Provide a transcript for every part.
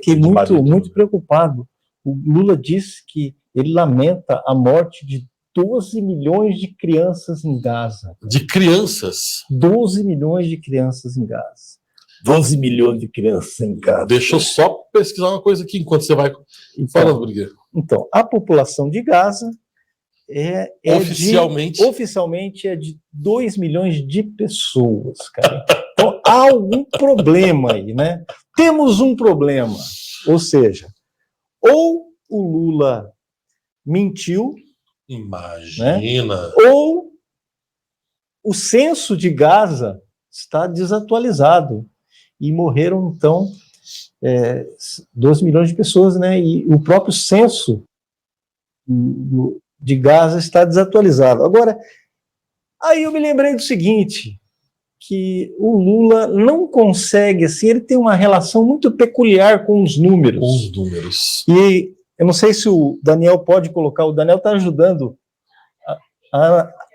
Fiquei muito preocupado. O Lula disse que ele lamenta a morte de 12 milhões de crianças em Gaza. De crianças? 12 milhões de crianças em Gaza. 12 milhões de crianças em Gaza. Deixa eu só pesquisar uma coisa aqui enquanto você vai falando, Brigueiro. Então, a população de Gaza oficialmente é de 2 milhões de pessoas, cara. Então, há algum problema aí, né? Temos um problema. Ou seja, ou o Lula mentiu, imagina, né? Ou o censo de Gaza está desatualizado e morreram, então, 12 milhões de pessoas, né? E o próprio censo de Gaza está desatualizado. Agora, aí eu me lembrei do seguinte, que o Lula não consegue, assim, ele tem uma relação muito peculiar com os números. Os números. E eu não sei se o Daniel pode colocar, o Daniel está ajudando.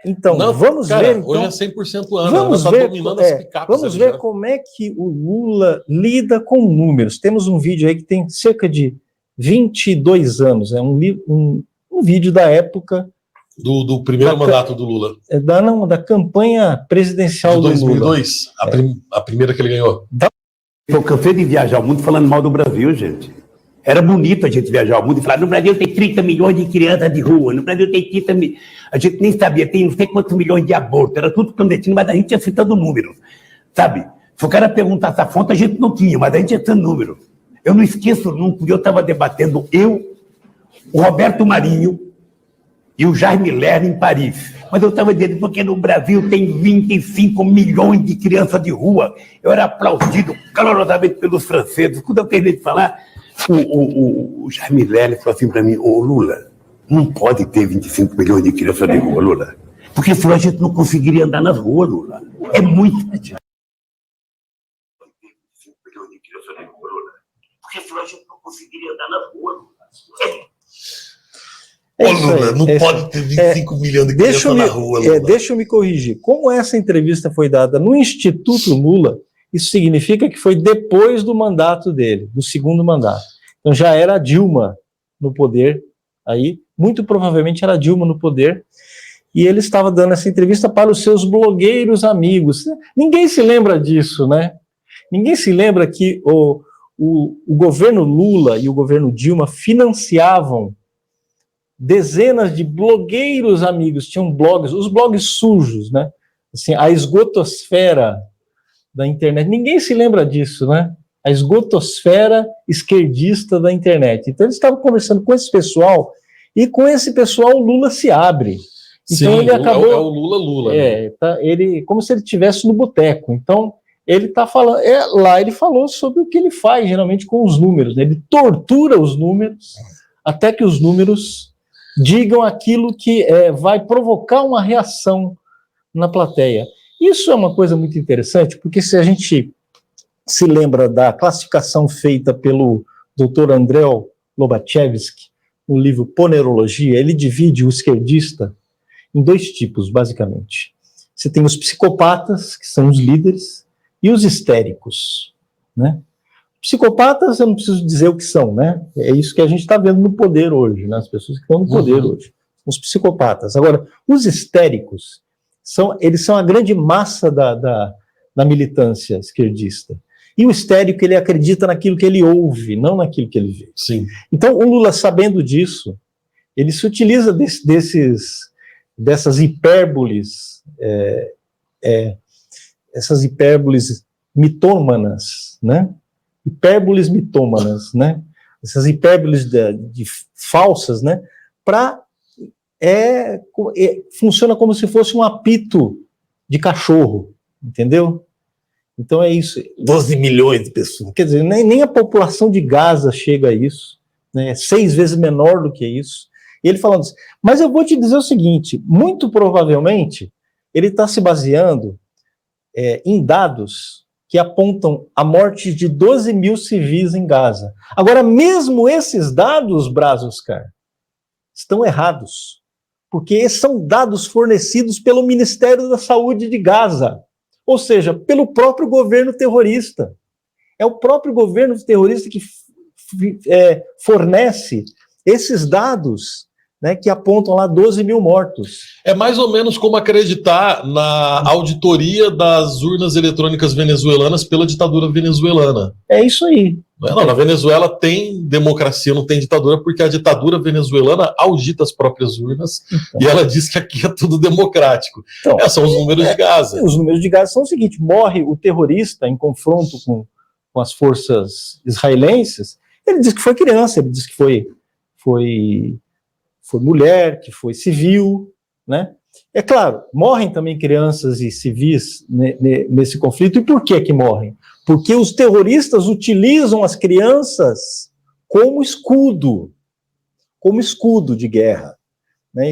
Então, não, vamos ver. Então, hoje é 100% Ana, vamos ver, dominando as picapes. Vamos ver como é que o Lula lida com números. Temos um vídeo aí que tem cerca de 22 anos, é um vídeo da época do primeiro mandato do Lula. Da campanha presidencial de 2002, do Lula. A primeira que ele ganhou. Eu cansei de viajar o mundo falando mal do Brasil, gente. Era bonito a gente viajar o mundo e falar, no Brasil tem 30 milhões de crianças de rua, no Brasil tem 30 milhões... A gente nem sabia, tem não sei quantos milhões de abortos, era tudo clandestino, mas a gente ia citando números, sabe? Se o cara perguntasse a fonte, a gente não tinha, mas a gente ia citando números. Eu não esqueço nunca, eu estava debatendo, o Roberto Marinho e o Jaime Lerner em Paris. Mas eu estava dizendo, porque no Brasil tem 25 milhões de crianças de rua. Eu era aplaudido calorosamente pelos franceses. Quando eu terminei de falar, o Jaime Lerner falou assim para mim, ô Lula, não pode ter 25 milhões de crianças de rua, Lula. Porque senão a gente não conseguiria andar nas ruas, Lula. É muito... Porque senão a gente não conseguiria andar nas ruas, Lula. Ô, Lula, não pode ter 25 milhões de crianças na rua, Lula. Deixa eu me corrigir. Como essa entrevista foi dada no Instituto Lula, isso significa que foi depois do mandato dele, do segundo mandato. Então já era a Dilma no poder, aí, muito provavelmente era a Dilma no poder, e ele estava dando essa entrevista para os seus blogueiros amigos. Ninguém se lembra disso, né? Ninguém se lembra que o governo Lula e o governo Dilma financiavam dezenas de blogueiros amigos, tinham blogs, os blogs sujos, né? Assim, a esgotosfera da internet. Ninguém se lembra disso, né? A esgotosfera esquerdista da internet. Então eles estavam conversando com esse pessoal, e com esse pessoal o Lula se abre. Então sim, ele acabou... é o Lula. Né? Ele, como se ele estivesse no boteco. Então ele está falando... lá ele falou sobre o que ele faz, geralmente, com os números. Né? Ele tortura os números até que os números digam aquilo que vai provocar uma reação na plateia. Isso é uma coisa muito interessante, porque se a gente se lembra da classificação feita pelo Dr. André Lobachevsky, no livro Ponerologia, ele divide o esquerdista em dois tipos, basicamente. Você tem os psicopatas, que são os líderes, e os histéricos, né? Psicopatas, eu não preciso dizer o que são, né? É isso que a gente está vendo no poder hoje, né? As pessoas que estão no poder hoje. Os psicopatas. Agora, os histéricos, eles são a grande massa da militância esquerdista. E o histérico, ele acredita naquilo que ele ouve, não naquilo que ele vê. Sim. Então, o Lula, sabendo disso, ele se utiliza dessas hipérboles, essas hipérboles mitômanas, né? Hipérboles mitômanas, né? Essas hipérboles de falsas, né? Funciona como se fosse um apito de cachorro, entendeu? Então é isso, 12 milhões de pessoas. Quer dizer, nem a população de Gaza chega a isso, né? 6 vezes menor do que isso. E ele falando assim, mas eu vou te dizer o seguinte, muito provavelmente ele está se baseando em dados que apontam a morte de 12 mil civis em Gaza. Agora, mesmo esses dados, Braz Oscar, estão errados, porque são dados fornecidos pelo Ministério da Saúde de Gaza, ou seja, pelo próprio governo terrorista. É o próprio governo terrorista que fornece esses dados, né, que apontam lá 12 mil mortos. É mais ou menos como acreditar na auditoria das urnas eletrônicas venezuelanas pela ditadura venezuelana. É isso aí. Não, na Venezuela tem democracia, não tem ditadura, porque a ditadura venezuelana audita as próprias urnas e ela diz que aqui é tudo democrático. Então, esses são os números de Gaza. Os números de Gaza são o seguinte: morre o terrorista em confronto com as forças israelenses, ele diz que foi criança, ele diz que foi mulher, que foi civil, né? É claro, morrem também crianças e civis nesse conflito. E por que morrem? Porque os terroristas utilizam as crianças como escudo de guerra, né?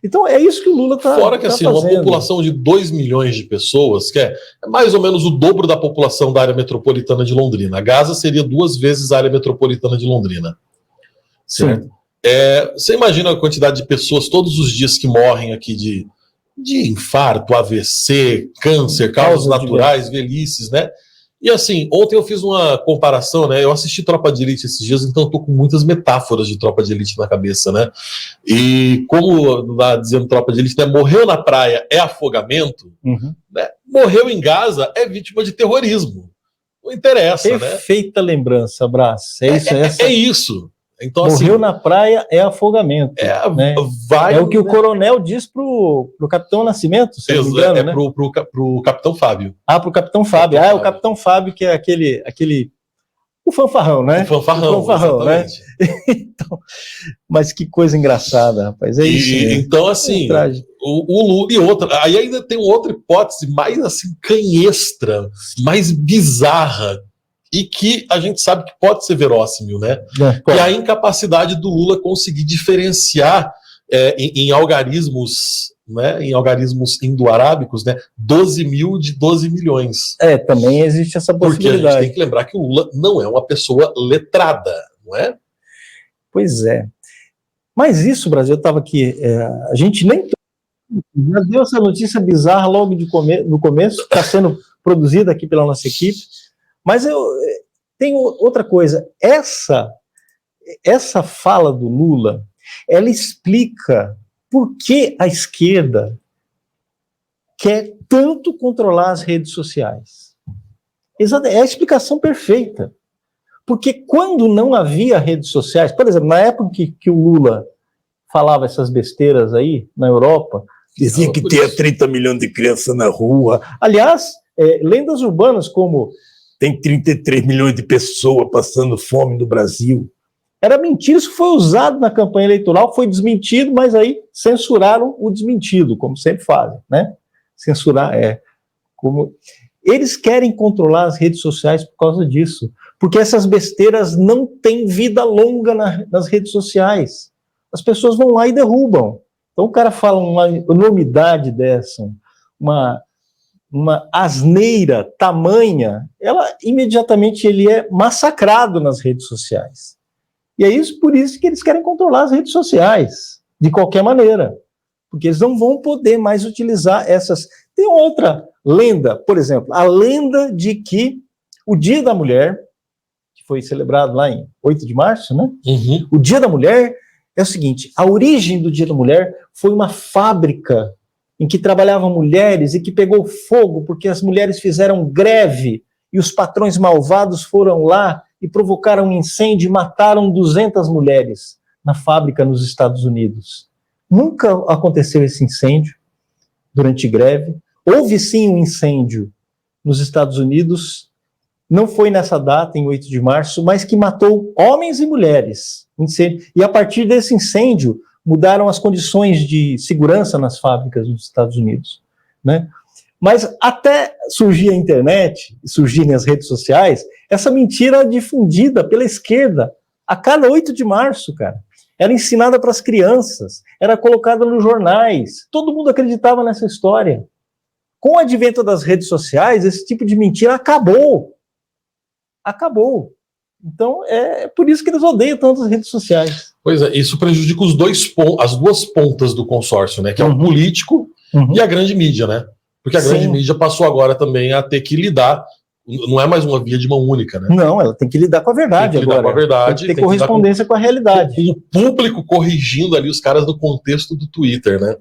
Então é isso que o Lula está fazendo. Fora que assim, uma população de 2 milhões de pessoas, que é mais ou menos o dobro da população da área metropolitana de Londrina. Gaza seria 2 vezes a área metropolitana de Londrina. Certo? Sim. Você imagina a quantidade de pessoas todos os dias que morrem aqui de infarto, AVC, câncer, causas naturais, velhices, né? E assim, ontem eu fiz uma comparação, né? Eu assisti Tropa de Elite esses dias, então eu tô com muitas metáforas de Tropa de Elite na cabeça, né? E como lá dizendo Tropa de Elite, né? Morreu na praia é afogamento, né? Morreu em Gaza é vítima de terrorismo. Não interessa, né? Perfeita lembrança, Brás. É isso. Então, morreu na praia é afogamento. Né? É o que o coronel diz pro Capitão Nascimento, se não me engano, né? Pro Capitão Fábio. Pro Capitão Fábio. O Capitão Fábio, que é aquele o fanfarrão, né? O fanfarrão, né? Então, mas que coisa engraçada, rapaz. É isso. Então, assim, o Lula e outra. Aí ainda tem outra hipótese mais assim, canhestra, mais bizarra, e que a gente sabe que pode ser verossímil, né? E a incapacidade do Lula conseguir diferenciar em algarismos, né? Em algarismos indo-arábicos, né? 12 mil de 12 milhões. Também existe essa possibilidade. Porque a gente tem que lembrar que o Lula não é uma pessoa letrada, não é? Pois é. Mas isso, Brasil, eu estava aqui, a gente nem já deu essa notícia bizarra logo no começo, está sendo produzida aqui pela nossa equipe. Mas eu tenho outra coisa. Essa fala do Lula, ela explica por que a esquerda quer tanto controlar as redes sociais. É a explicação perfeita. Porque quando não havia redes sociais, por exemplo, na época que o Lula falava essas besteiras aí, na Europa, dizia que tinha 30 milhões de crianças na rua. Aliás, lendas urbanas como tem 33 milhões de pessoas passando fome no Brasil. Era mentira, isso foi usado na campanha eleitoral, foi desmentido, mas aí censuraram o desmentido, como sempre fazem, né? Censurar como eles querem controlar as redes sociais por causa disso, porque essas besteiras não têm vida longa nas redes sociais. As pessoas vão lá e derrubam. Então o cara fala uma enormidade dessa, uma asneira tamanha, imediatamente ele é massacrado nas redes sociais. E é por isso que eles querem controlar as redes sociais, de qualquer maneira, porque eles não vão poder mais utilizar essas. Tem outra lenda, por exemplo, a lenda de que o Dia da Mulher, que foi celebrado lá em 8 de março, né? O Dia da Mulher é o seguinte: a origem do Dia da Mulher foi uma fábrica em que trabalhavam mulheres e que pegou fogo porque as mulheres fizeram greve e os patrões malvados foram lá e provocaram um incêndio e mataram 200 mulheres na fábrica nos Estados Unidos. Nunca aconteceu esse incêndio durante greve. Houve sim um incêndio nos Estados Unidos, não foi nessa data, em 8 de março, mas que matou homens e mulheres. E a partir desse incêndio, mudaram as condições de segurança nas fábricas dos Estados Unidos, né? Mas até surgir a internet, surgirem as redes sociais, essa mentira é difundida pela esquerda a cada 8 de março, cara. Era ensinada para as crianças, era colocada nos jornais, todo mundo acreditava nessa história. Com o advento das redes sociais, esse tipo de mentira acabou. Acabou. Então, é por isso que eles odeiam tanto as redes sociais. Pois é, isso prejudica as duas pontas do consórcio, né? Que é o político e a grande mídia, né? Porque a grande mídia passou agora também a ter que lidar Não é mais uma via de mão única, né? Não, ela tem que lidar com a verdade Tem que lidar agora. com a verdade, Tem que ter tem que lidar correspondência com a realidade. O público corrigindo ali os caras do contexto do Twitter, né?